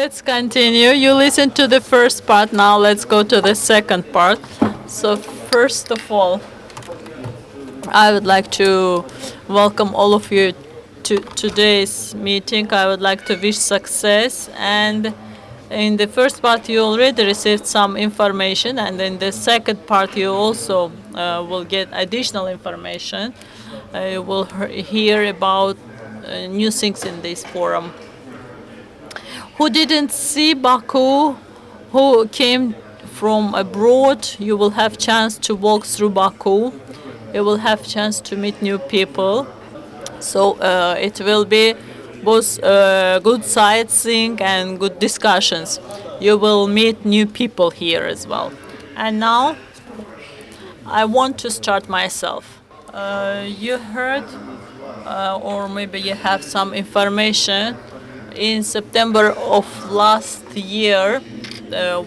let's continue. You listened to the first part. Now let's go to the second part. So first of all, I would like to welcome all of you to today's meeting. I would like to wish success. And in the first part, you already received some information. And in the second part, you also will get additional information. You will hear about new things in this forum. Who didn't see Baku, who came from abroad, you will have chance to walk through Baku. You will have chance to meet new people. So it will be both good sightseeing and good discussions. You will meet new people here as well. And now I want to start myself. You heard, or maybe you have some information. In September of last year,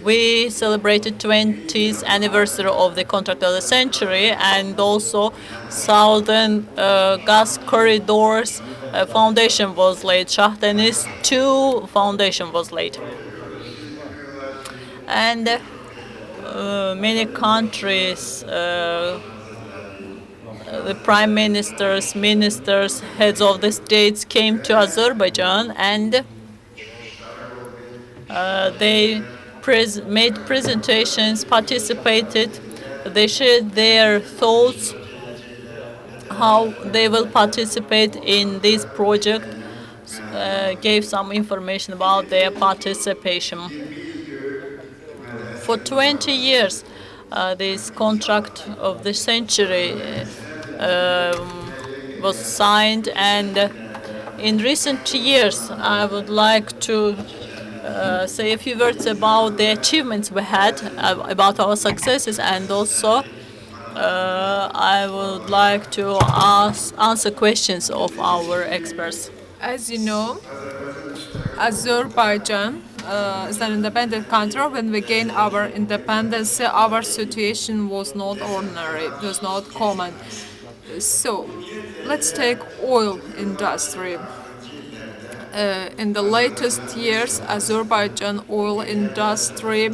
we celebrated 20th anniversary of the contract of the century, and also Southern Gas Corridors foundation was laid. Shah Deniz 2 foundation was laid. And many countries, the prime ministers, ministers, heads of the states came to Azerbaijan, and they made presentations, participated. They shared their thoughts, how they will participate in this project, gave some information about their participation. For 20 years, this contract of the century was signed, and in recent years I would like to say a few words about the achievements we had, about our successes, and also I would like to answer questions of our experts. As you know, Azerbaijan is an independent country. When we gained our independence, our situation was not ordinary, it was not common. So, let's take oil industry. In the latest years, Azerbaijan oil industry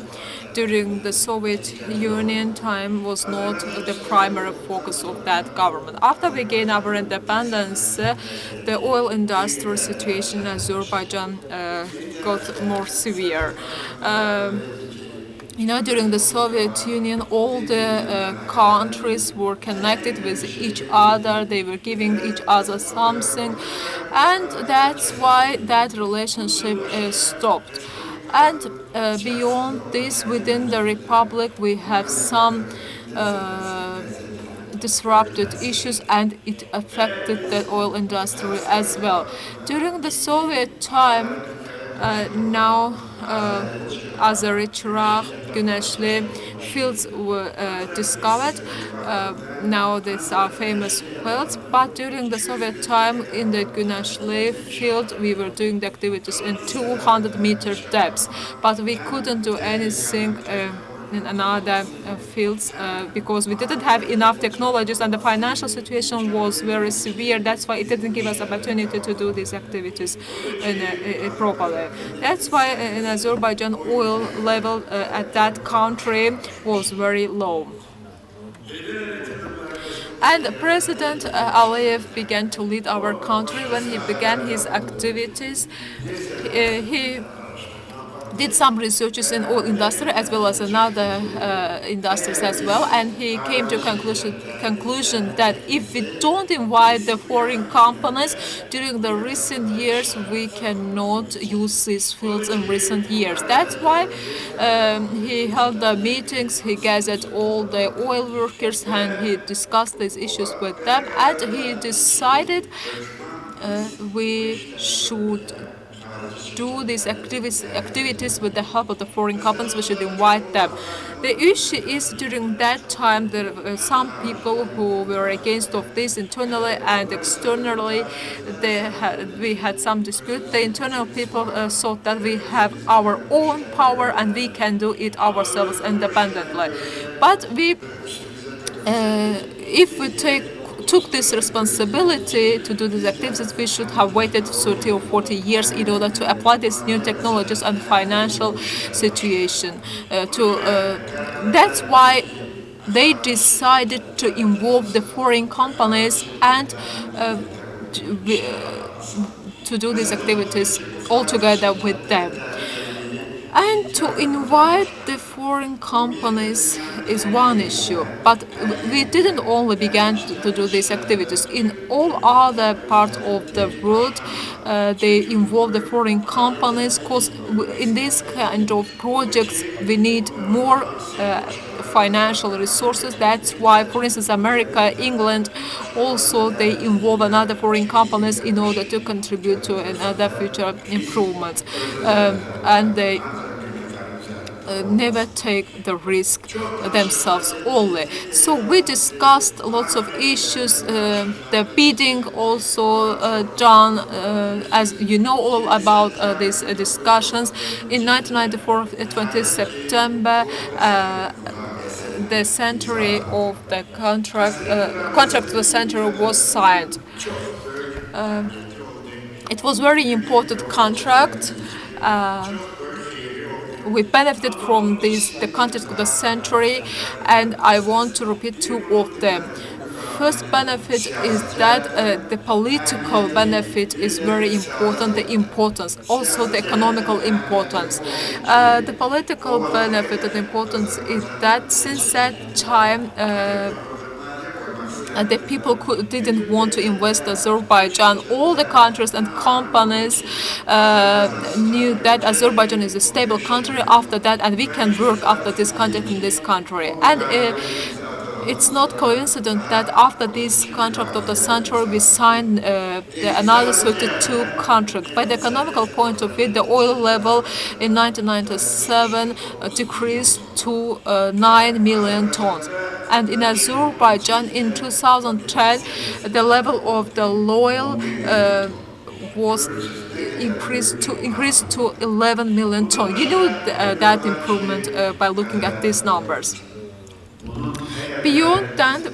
during the Soviet Union time was not the primary focus of that government. After we gained our independence, the oil industry situation in Azerbaijan got more severe. During the Soviet Union, all the countries were connected with each other. They were giving each other something, and that's why that relationship stopped. And beyond this, within the republic, we have some disrupted issues, and it affected the oil industry as well. During the Soviet time, now Azeri-Chirag, Güneşli fields were discovered. Now these are famous fields, but during the Soviet time in the Güneşli field we were doing the activities in 200-meter depths, but we couldn't do anything in another fields because we didn't have enough technologies, and the financial situation was very severe. That's why it didn't give us opportunity to do these activities properly. That's why in Azerbaijan oil level at that country was very low. And President Aliyev began to lead our country. When he began his activities, he did some researches in oil industry as well as another industries as well, and he came to conclusion that if we don't invite the foreign companies during the recent years, we cannot use these fields in recent years. That's why he held the meetings, he gathered all the oil workers, and he discussed these issues with them, and he decided we should do these activities with the help of the foreign companies. We should invite them. The issue is during that time there were some people who were against of this internally and externally. We had some dispute. The internal people thought that we have our own power and we can do it ourselves independently. But if we take took this responsibility to do these activities, we should have waited 30 or 40 years in order to apply these new technologies and financial situation. That's why they decided to involve the foreign companies and to do these activities all together with them. And to invite the foreign companies is one issue, but we didn't only begin to do these activities. In all other parts of the world, they involve the foreign companies because in this kind of projects we need more financial resources. That's why, for instance, America, England, also they involve another foreign companies in order to contribute to another future improvements, and they never take the risk themselves only. So we discussed lots of issues. The bidding also done, as you know all about these discussions. In 1994, 20 September, the century of the contract to the century was signed. It was very important contract. We benefited from the contract of the century, and I want to repeat two of them. First benefit is that the political benefit is very important, the importance, also the economical importance. The political benefit and importance is that since that time, the people didn't want to invest in Azerbaijan. All the countries and companies knew that Azerbaijan is a stable country after that, and we can work after this contract in this country. And it's not coincidence that after this contract of the century, we signed another 32 contract. By the economical point of view, the oil level in 1997 decreased to 9 million tons. And in Azerbaijan in 2010, the level of the oil was increased to 11 million tons. You know that improvement by looking at these numbers. Beyond that,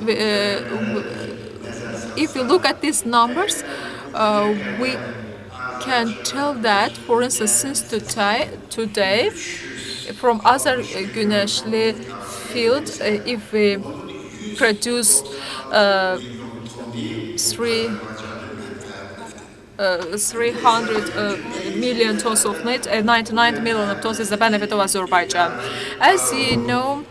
if you look at these numbers, we can tell that, for instance, since today from other Güneşli field, if we produce 300 million tons of net, 99 million of tons is the benefit of Azerbaijan. As you know,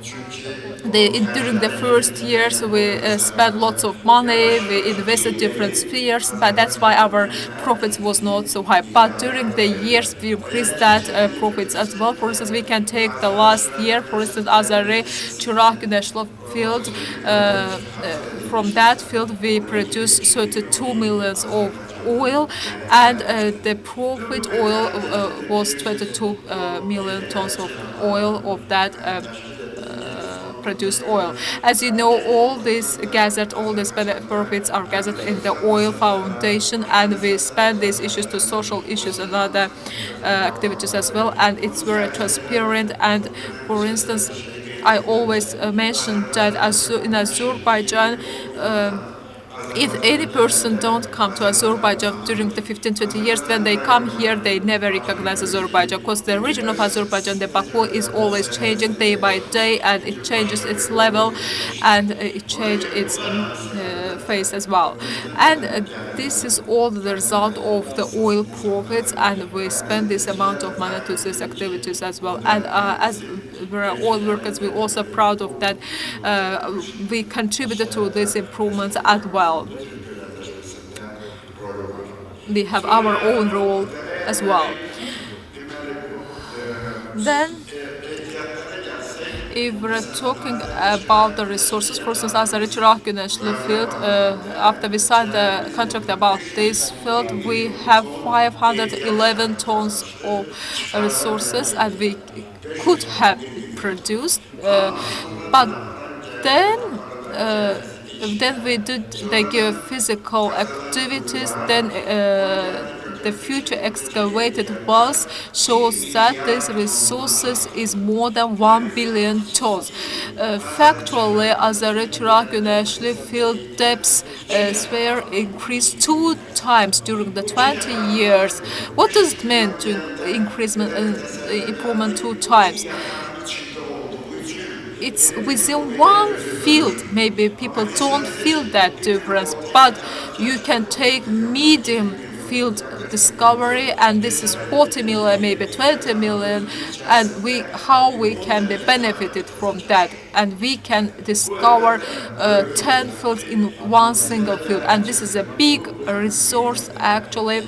during the first years we spent lots of money, we invested different spheres, but that's why our profits was not so high. But during the years we increased that profits as well. For instance, we can take the last year, for instance, Azeri Chirag Güneşli field. From that field we produced 32 million of oil, and the profit oil was 22 million tons of oil of that produced oil. As you know, all these profits are gathered in the oil foundation, and we spend these issues to social issues and other activities as well, and it's very transparent. And for instance, I always mention that in Azerbaijan, if any person don't come to Azerbaijan during the 15-20 years, when they come here, they never recognize Azerbaijan, because the region of Azerbaijan, the Baku, is always changing day by day, and it changes its level, and it changes its face as well. And this is all the result of the oil profits, and we spend this amount of money to these activities as well. And as we're oil workers, we're also proud of that. We contributed to these improvements as well. We have our own role as well. Then, if we're talking about the resources, for instance, Azeri Chirag Güneşli field, after we signed the contract about this field, we have 511 tons of resources, and we could have produced, but then we did the geophysical activities. Then the future excavated wells shows that this resources is more than 1 billion tons. Factually, Azeri-Chirag Güneşli field depths sphere increased 2 times during the 20 years. What does it mean to improvement 2 times? It's within one field. Maybe people don't feel that difference, but you can take medium field discovery, and this is 40 million, maybe 20 million, and how we can be benefited from that, and we can discover 10 fields in one single field, and this is a big resource actually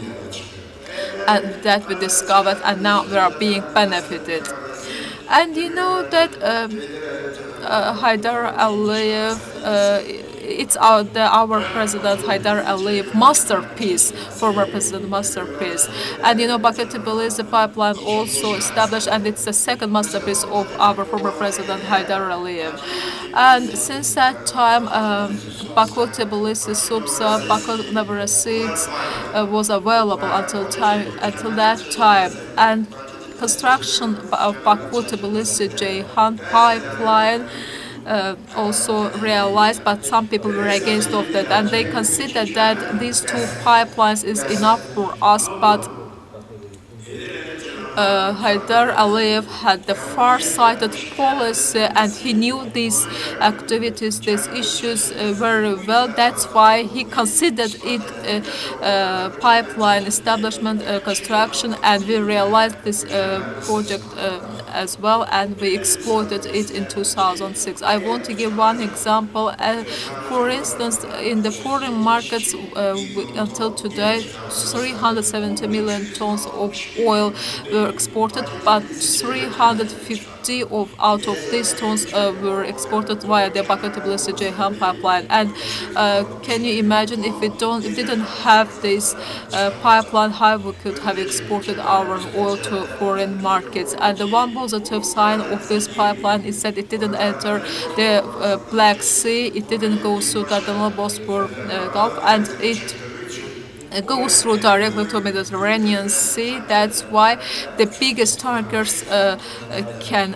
that we discovered, and now we are being benefited. And you know that Haydar Aliyev, it's our president Haydar Aliyev masterpiece, former president masterpiece. And you know, Baku Tbilisi pipeline also established, and it's the second masterpiece of our former president Haydar Aliyev. And since that time, Baku Tbilisi Subsa, Baku Novorossiysk was available until that time. And construction of Baku Tbilisi Ceyhan pipeline also realized, but some people were against of that, and they considered that these two pipelines is enough for us, but Haydar Aliyev had the far-sighted policy, and he knew these activities, these issues very well. That's why he considered it pipeline establishment construction, and we realized this project as well, and we exploited it in 2006. I want to give one example. For instance, in the foreign markets, until today, 370 million tons of oil were exported, but 350 out of these tons were exported via the Baku Tbilisi Ceyhan pipeline. And can you imagine if we didn't have this pipeline, how we could have exported our oil to foreign markets? And the one positive sign of this pipeline is that it didn't enter the Black Sea, it didn't go through the Bosphorus Gulf, and it goes through directly to Mediterranean Sea. That's why the biggest tankers can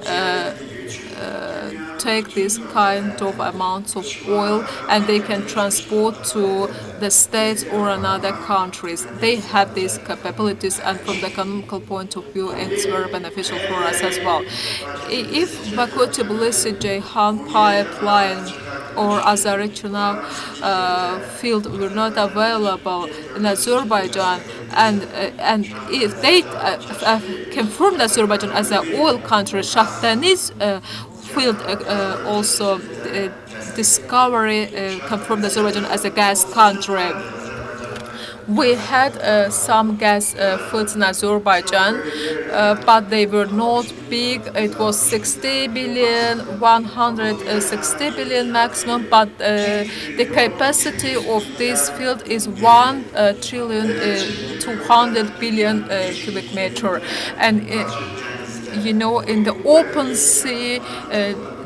take this kind of amounts of oil, and they can transport to the States or another countries. They have these capabilities, and from the economical point of view, it's very beneficial for us as well. If Baku Tbilisi Ceyhan pipeline or Azeri-Chirag field were not available in Azerbaijan, and if they confirmed Azerbaijan as an oil country, Shah Deniz field also discovery confirmed Azerbaijan as a gas country. We had some gas fields in Azerbaijan, but they were not big. It was 60 billion, 160 billion maximum, but the capacity of this field is 1 trillion 200 billion cubic meter. And you know, in the open sea,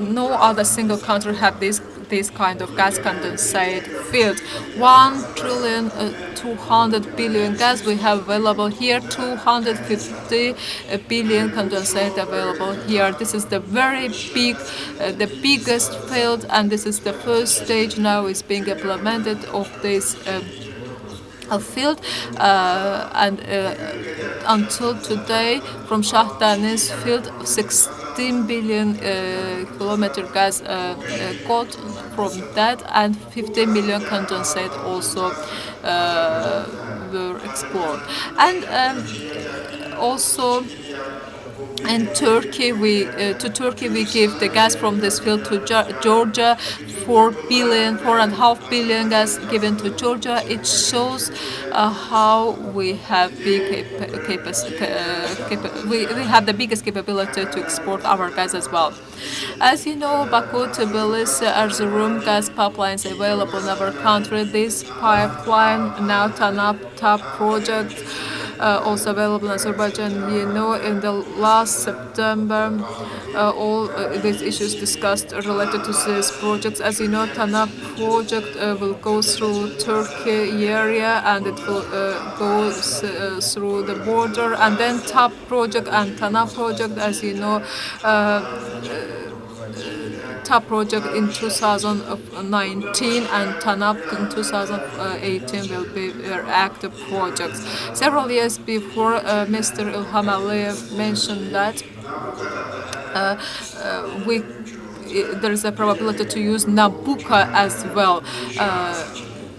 no other single country have this kind of gas condensate field. 1 trillion 200 billion gas we have available here, 250 billion condensate available here. This is the very big, the biggest field, and this is the first stage now is being implemented of this field, and until today from Shah Deniz field 16 billion kilometer gas got from that, and 15 million condensate also were explored. And also in Turkey, we give the gas from this field to Georgia. 4.5 billion gas given to Georgia. It shows how we have big we have the biggest capability to export our gas as well. As you know, Baku Tbilisi Erzurum gas pipelines available in our country. This pipeline now TANAP TAP project also available in Azerbaijan. You know, in the last September, all these issues discussed related to these projects. As you know, TANAP project will go through Turkey area, and it will go through the border, and then TAP project and TANAP project, as you know, TAP project in 2019 and TANAP in 2018 will be their active projects. Several years before, Mr. Ilham Aliyev mentioned that we there is a probability to use Nabucco as well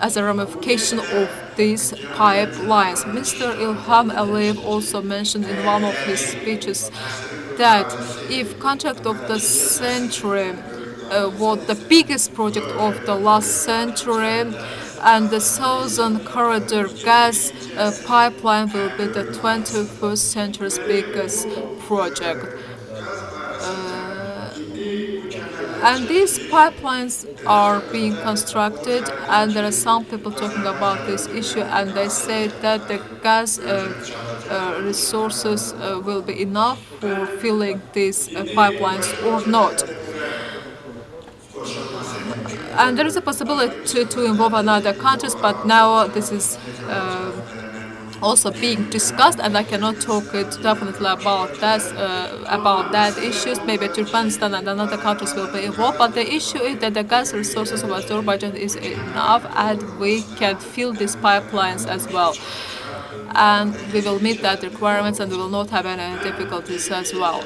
as a ramification of these pipelines. Mr. Ilham Aliyev also mentioned in one of his speeches that if contract of the century was the biggest project of the last century, and the Southern Corridor gas pipeline will be the 21st century's biggest project. And these pipelines are being constructed, and there are some people talking about this issue, and they say that the gas resources will be enough for filling these pipelines or not. And there is a possibility to involve another countries, but now this is also being discussed, and I cannot talk it definitely about that issues. Maybe Turkmenistan and another countries will be involved, but the issue is that the gas resources of Azerbaijan is enough, and we can fill these pipelines as well. And we will meet that requirements, and we will not have any difficulties as well.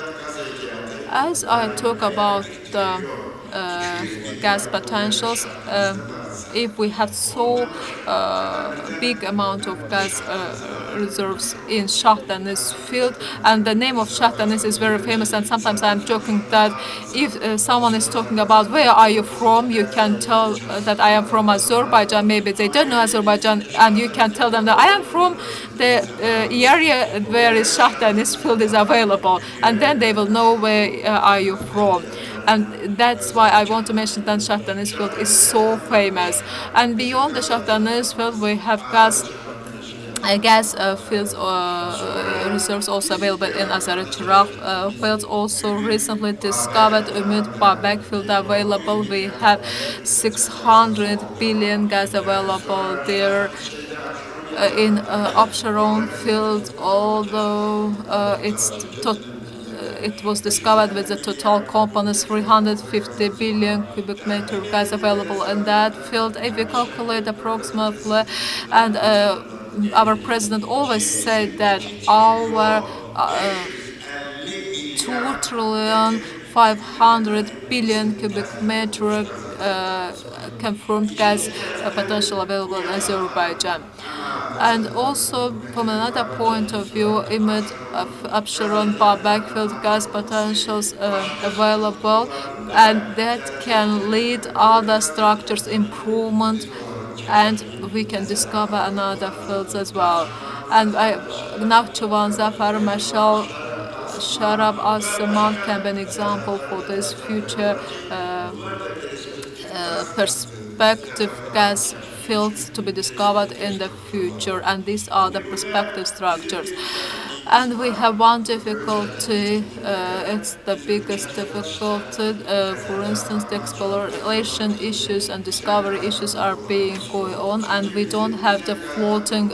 As I talk about the gas potentials, if we have so big amount of gas reserves in Shah Deniz field, and the name of Shah Deniz is very famous, and sometimes I'm joking that if someone is talking about where are you from, you can tell that I am from Azerbaijan. Maybe they don't know Azerbaijan, and you can tell them that I am from the area where Shah Deniz field is available, and then they will know where are you from. And that's why I want to mention that Shah Deniz field is so famous. And beyond the Shah Deniz field, we have gas fields reserves also available in Azeri fields. Also recently discovered Umut Babak field available. We have 600 billion gas available there. In Absheron field, although it was discovered with the total components 350 billion cubic meter gas available in that field. If we calculate approximately, and our president always said that our 2 trillion 500 billion cubic meter confirmed gas potential available in Azerbaijan. And also, from another point of view, image of Absheron Babak field gas potentials available, and that can lead other structures improvement, and we can discover another fields as well. And Nakhchivan, Zafar, Mashal, Sharab, Asman can be an example for this future perspective gas fields to be discovered in the future, and these are the prospective structures. And we have one difficulty, it's the biggest difficulty. For instance, the exploration issues and discovery issues are being going on, and we don't have the floating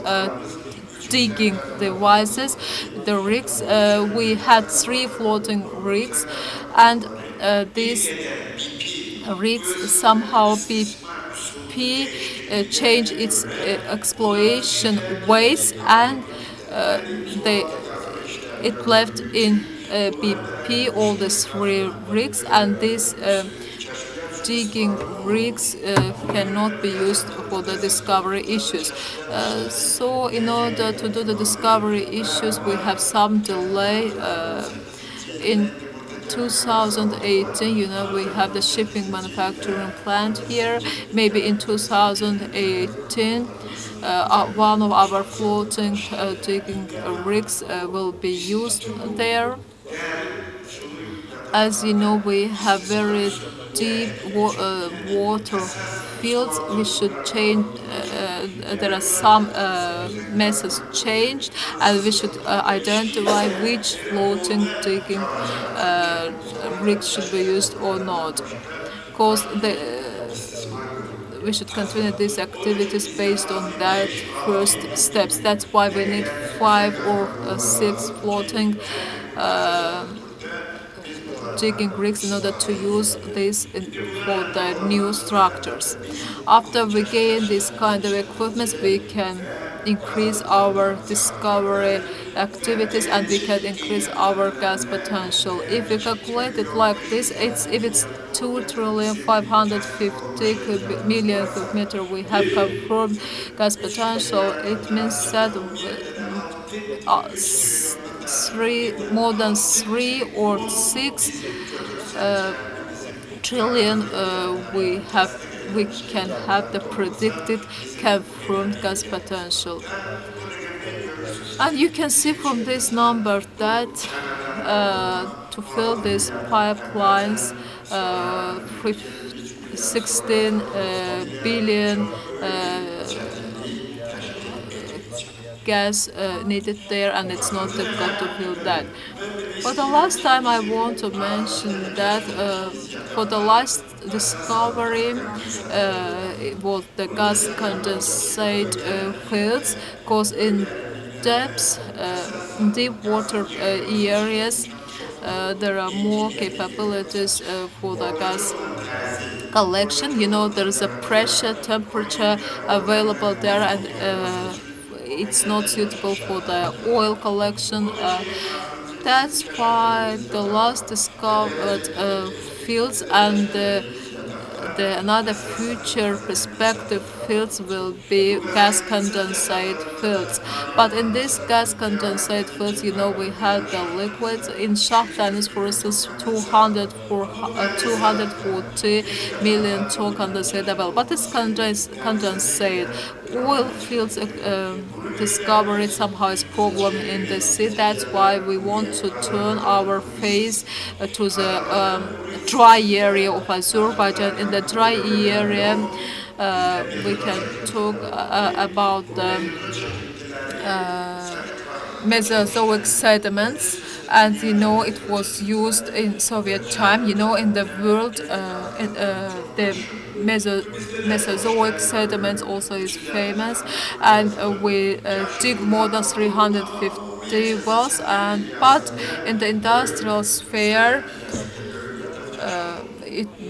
digging devices, the rigs. We had 3 floating rigs, and these rigs somehow BP changed its exploration ways, and it left in BP all the 3 rigs, and these digging rigs cannot be used for the discovery issues. So in order to do the discovery issues, we have some delay. In 2018, we have the shipping manufacturing plant here. Maybe in 2018, one of our floating digging rigs will be used there. As you know, we have very deep water fields. We should change. There are some methods changed, and we should identify which floating digging rigs should be used or not. Because we should continue these activities based on that first steps. That's why we need 5 or 6 floating digging rigs in order to use this for the new structures. After we gain this kind of equipment, we can increase our discovery activities and we can increase our gas potential. If we calculate it like this, if it's 2,550,000,000,000 cubic meter we have confirmed gas potential, it means that more than 3 or 6 trillion we can have the predicted confirmed gas potential. And you can see from this number that to fill these pipelines, 16 billion gas needed there, and it's not difficult to fill that. But the last time I want to mention that for the last discovery it was the gas condensate fields, because in depths, deep water areas, there are more capabilities for the gas collection. There is a pressure, temperature available there, and it's not suitable for the oil collection. That's why the last discovered fields and another future perspective fields will be gas condensate fields. But in these gas condensate fields, we have the liquids. In shaft dynamics, for instance, 240 million ton condensate available. But this condensate oil fields discovery somehow is problem in the sea. That's why we want to turn our face to the dry area of Azerbaijan. In the dry area, we can talk about the Mesozoic sediments, and it was used in Soviet time. In the world, the Mesozoic sediments also is famous, and we dig more than 350 wells. But in the industrial sphere,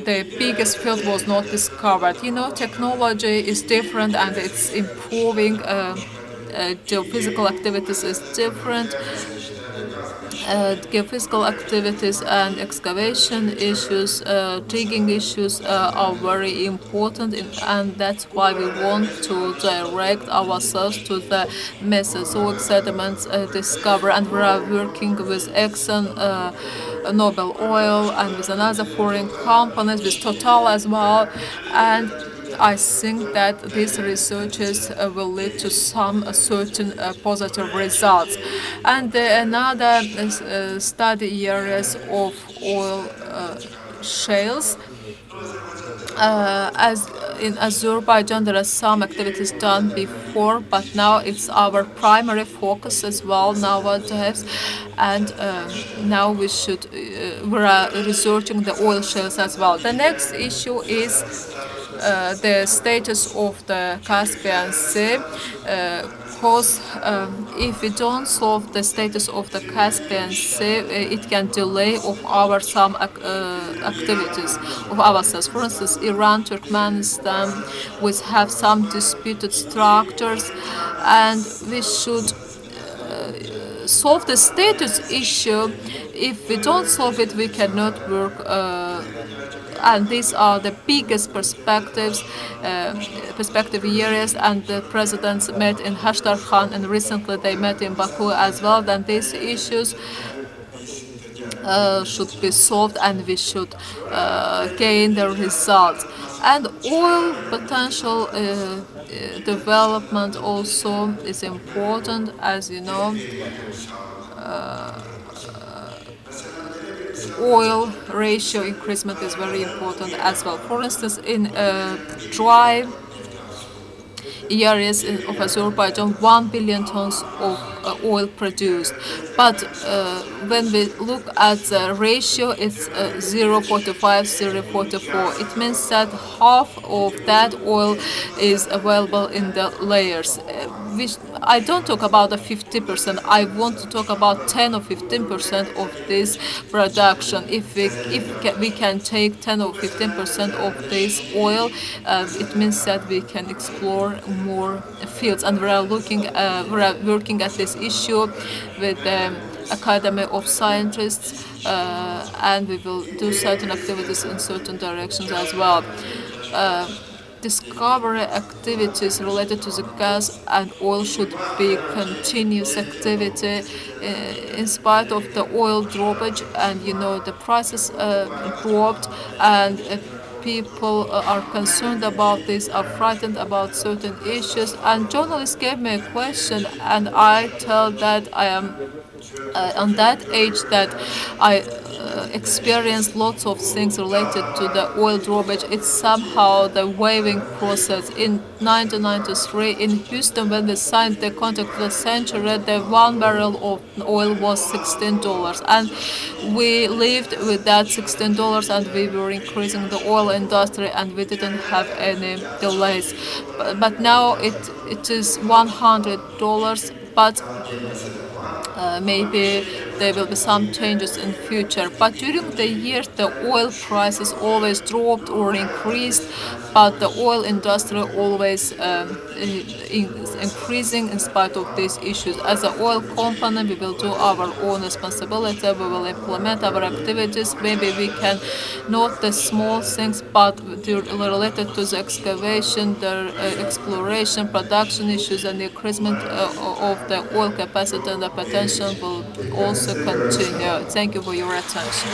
the biggest field was not discovered. Technology is different and it's improving. Geophysical activities is different. Geophysical activities and excavation issues, digging issues are very important, and that's why we want to direct ourselves to the Mesozoic sediments discovery. And we are working with Exxon, Nobel Oil, and with another foreign companies, with Total as well. And I think that these researches will lead to some certain positive results. And another study areas of oil shales. As in Azerbaijan, there are some activities done before, but now it's our primary focus as well nowadays. And now we are researching the oil shales as well. The next issue is the status of the Caspian Sea. Because if we don't solve the status of the Caspian Sea, it can delay of our some activities of ourselves. For instance, Iran, Turkmenistan, we have some disputed structures, and we should solve the status issue. If we don't solve it, we cannot work. And these are the biggest perspective areas. And the presidents met in Hashtarkhan, and recently they met in Baku as well. Then these issues should be solved, and we should gain the results. And oil potential development also is important, as you know. Oil ratio increasement is very important as well. For instance, in dry areas of Azerbaijan 1 billion tons of oil produced. But when we look at the ratio, it's 0.45, 0.44. It means that half of that oil is available in the layers. Which I don't talk about the 50%. I want to talk about 10 or 15% of this production. If we can take 10 or 15% of this oil, it means that we can explore more fields. And we are working at this issue with the Academy of Scientists, and we will do certain activities in certain directions as well. Discovery activities related to the gas and oil should be continuous activity in spite of the oil dropage, and the prices dropped, and people are concerned about this, are frightened about certain issues, and journalists gave me a question, and I tell that I am on that age that I experienced lots of things related to the oil drawback. It's somehow the waiving process. In 1993 in Houston, when we signed the contract for the century, the 1 barrel of oil was $16, and we lived with that $16, and we were increasing the oil industry, and we didn't have any delays. But now it is $100, but maybe there will be some changes in future. But during the years, the oil prices always dropped or increased, but the oil industry always increasing in spite of these issues. As an oil company, we will do our own responsibility. We will implement our activities. Maybe we can note the small things, but related to the excavation, the exploration, production issues, and the increasement of the oil capacity and the potential will also continue. Thank you for your attention.